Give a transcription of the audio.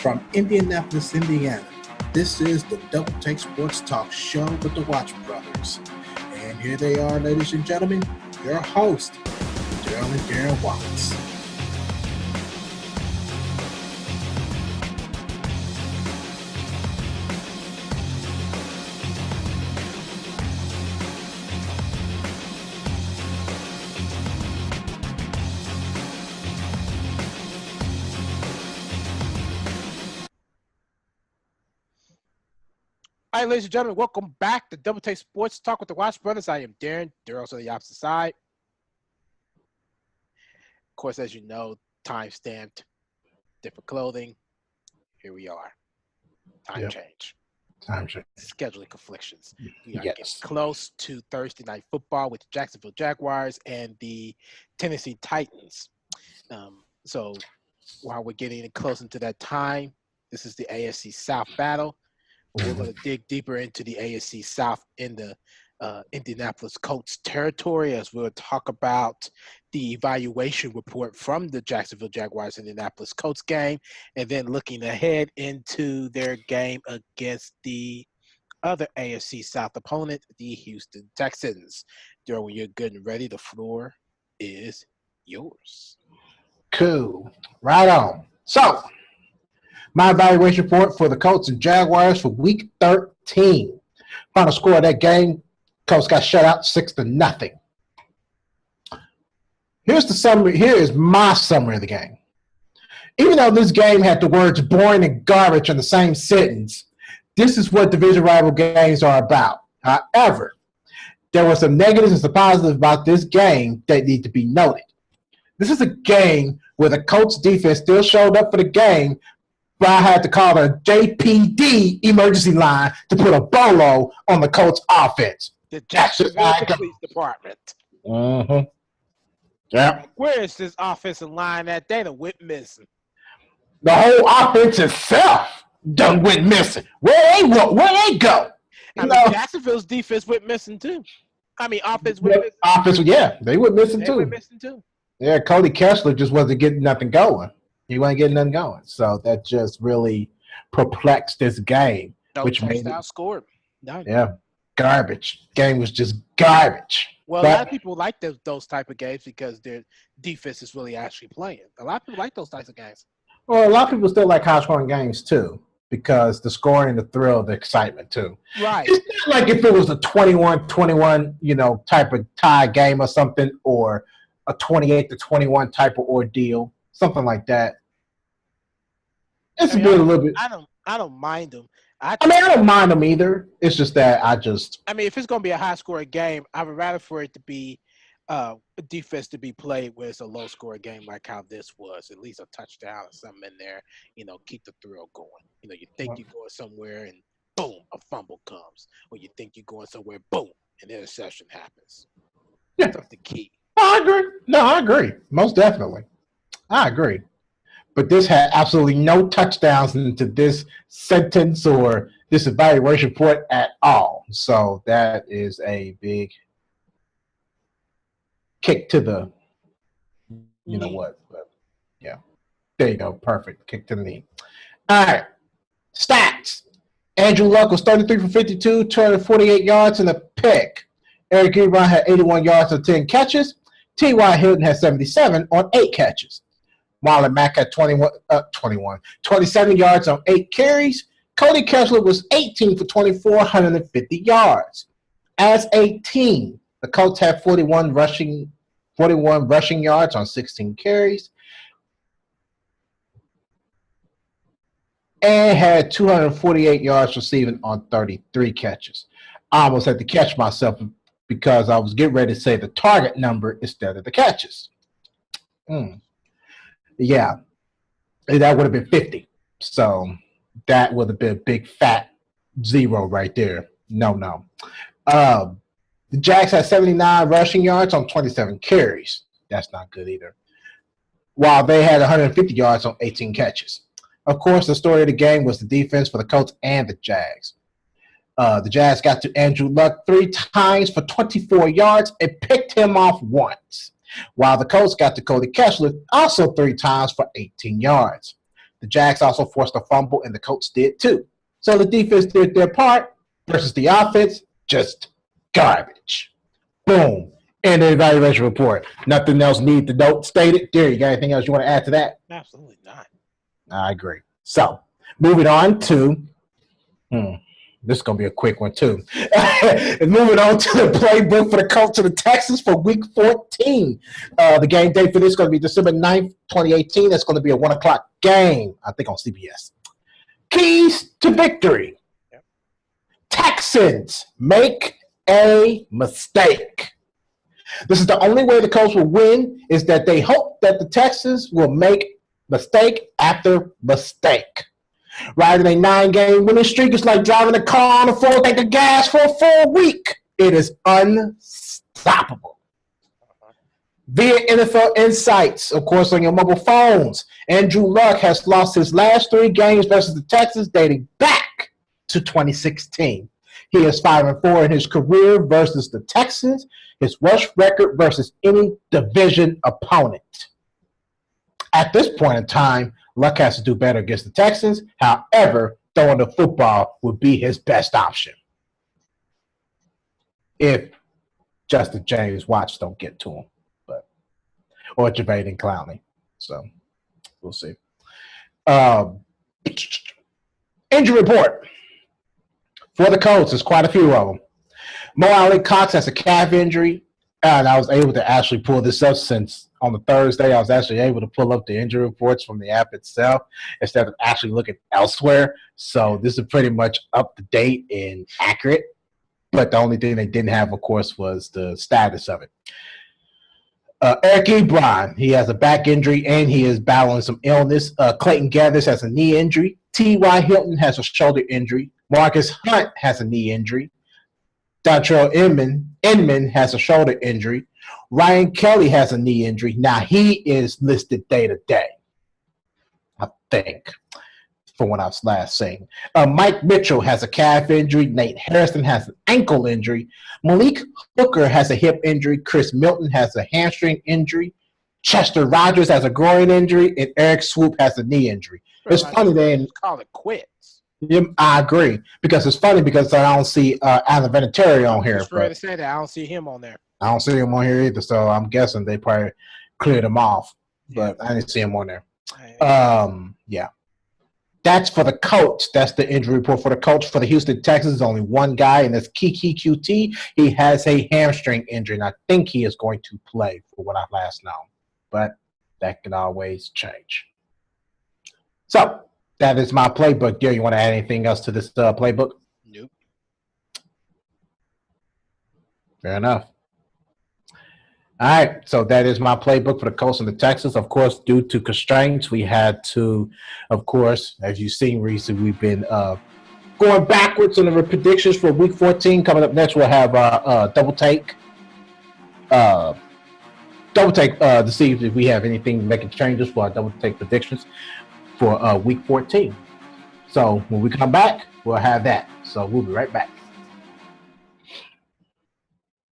From Indianapolis, Indiana, this is the Double Take Sports Talk Show with the Watch Brothers. And here they are, ladies and gentlemen, your host, Darrell and Darren Watts. All right, ladies and gentlemen, welcome back to Double Take Sports Talk with the Watch Brothers. I am Darren. Darrell's on the opposite side. Of course, as you know, time-stamped, different clothing. Here we are. Time change. Time change. Scheduling conflictions. We are Yes. getting close to Thursday Night Football with the Jacksonville Jaguars and the Tennessee Titans. So while we're getting close into that time, this is the AFC South battle. We're going to dig deeper into the AFC South in the Indianapolis Colts territory as we'll talk about the evaluation report from the Jacksonville Jaguars Indianapolis Colts game, and then looking ahead into their game against the other AFC South opponent, the Houston Texans. Darrell, when you're good and ready, the floor is yours. Cool. Right on. So, my evaluation report for the Colts and Jaguars for Week 13. Final score of that game, Colts got shut out 6-0. Here's the summary. Here is my summary of the game. Even though this game had the words boring and garbage in the same sentence, this is what division rival games are about. However, there were some negatives and some positives about this game that need to be noted. This is a game where the Colts defense still showed up for the game, but I had to call the JPD emergency line to put a bolo on the Colts offense. The Jacksonville Police Department. Mm-hmm. Yeah. Where is this offensive line that they done went missing? The whole offense itself done went missing. Where they go? Jacksonville's defense went missing too. Offense went missing. Offense, yeah, they went missing They too. went missing too. Yeah, Cody Kessler just wasn't getting nothing going. He wasn't getting nothing going. So that just really perplexed this game. No which made touchdown it, scored. None. yeah, garbage. Game was just garbage. Well, a lot of people like those type of games because their defense is really actually playing. A lot of people like those types of games. Well, a lot of people still like high-scoring games too because the scoring, the thrill, the excitement too. Right. It's not like if it was a 21-21, type of tie game or something, or a 28-21 type of ordeal, something like that. It's been a little bit. I don't mind them. I don't mind them either. It's just that if it's going to be a high-scoring game, I would rather for it to be a defense to be played where it's a low-scoring game like how this was. At least a touchdown or something in there, keep the thrill going. You think you're going somewhere and boom, a fumble comes. Or you think you're going somewhere, boom, an interception happens. Yeah. That's the key. I agree. No, I agree. Most definitely. I agree. But this had absolutely no touchdowns into this sentence or this evaluation report at all. So that is a big kick to the, what? But yeah. There you go. Perfect. Kick to the knee. All right. Stats. Andrew Luck was 33 for 52, 248 yards and a pick. Eric Ebron had 81 yards on 10 catches. T.Y. Hilton had 77 on 8 catches. Marlon Mack had 27 yards on 8 carries. Cody Kessler was 18 for 24, 150 yards. As a team, the Colts had 41 rushing yards on 16 carries and had 248 yards receiving on 33 catches. I almost had to catch myself because I was getting ready to say the target number instead of the catches. Yeah, that would have been 50. So that would have been a big fat zero right there. No. The Jags had 79 rushing yards on 27 carries. That's not good either. While they had 150 yards on 18 catches. Of course, the story of the game was the defense for the Colts and the Jags. The Jags got to Andrew Luck 3 times for 24 yards and picked him off once, while the Colts got to Cody Kessler also 3 times for 18 yards. The Jags also forced a fumble, and the Colts did too. So the defense did their part versus the offense, just garbage. Boom. And the evaluation report. Nothing else need to note stated. There, you got anything else you want to add to that? Absolutely not. I agree. So, moving on to, this is going to be a quick one too. Moving on to the playbook for the Colts of the Texans for Week 14. The game date for this is going to be December 9th, 2018. That's going to be a 1 o'clock game, I think on CBS. Keys to victory. Yep. Texans make a mistake. This is the only way the Colts will win, is that they hope that the Texans will make mistake after mistake. Riding a 9-game winning streak is like driving a car on a full tank of gas for a full week. It is unstoppable. Via NFL Insights, of course, on your mobile phones, Andrew Luck has lost his last 3 games versus the Texans dating back to 2016. He is 5-4 in his career versus the Texans. His worst record versus any division opponent. At this point in time, Luck has to do better against the Texans. However, throwing the football would be his best option if Justin James Watts don't get to him, or Javaden Clowney. So we'll see. Injury report for the Colts. There's quite a few of them. Mo Ali Cox has a calf injury, and I was able to actually pull this up since on the Thursday. I was actually able to pull up the injury reports from the app itself instead of actually looking elsewhere. So this is pretty much up to date and accurate. But the only thing they didn't have, of course, was the status of it. Eric Ebron, he has a back injury and he is battling some illness. Clayton Gathers has a knee injury. T.Y. Hilton has a shoulder injury. Marcus Hunt has a knee injury. Dontrell Inman has a shoulder injury. Ryan Kelly has a knee injury. Now, he is listed day to day, I think, from what I was last saying. Mike Mitchell has a calf injury. Nate Harrison has an ankle injury. Malik Hooker has a hip injury. Chris Milton has a hamstring injury. Chester Rogers has a groin injury. And Eric Swoop has a knee injury. It's funny they call it quits. I agree, because it's funny because I don't see Alan Vinatieri on here. I to say that I don't see him on there. I don't see him on here either, so I'm guessing they probably cleared him off. But I didn't see him on there. Yeah. That's for the Colts. That's the injury report for the Colts. For the Houston Texans, only one guy, and that's Kiki QT. He has a hamstring injury, and I think he is going to play for what I've last known. But that can always change. So that is my playbook. Darren, you want to add anything else to this playbook? Nope. Fair enough. All right, so that is my playbook for the Colts and the Texans. Of course, due to constraints, we had to, of course, as you've seen recently, we've been going backwards on the predictions for Week 14. Coming up next, we'll have double take to see if we have anything making changes for our double take predictions for Week 14. So when we come back, we'll have that. So we'll be right back.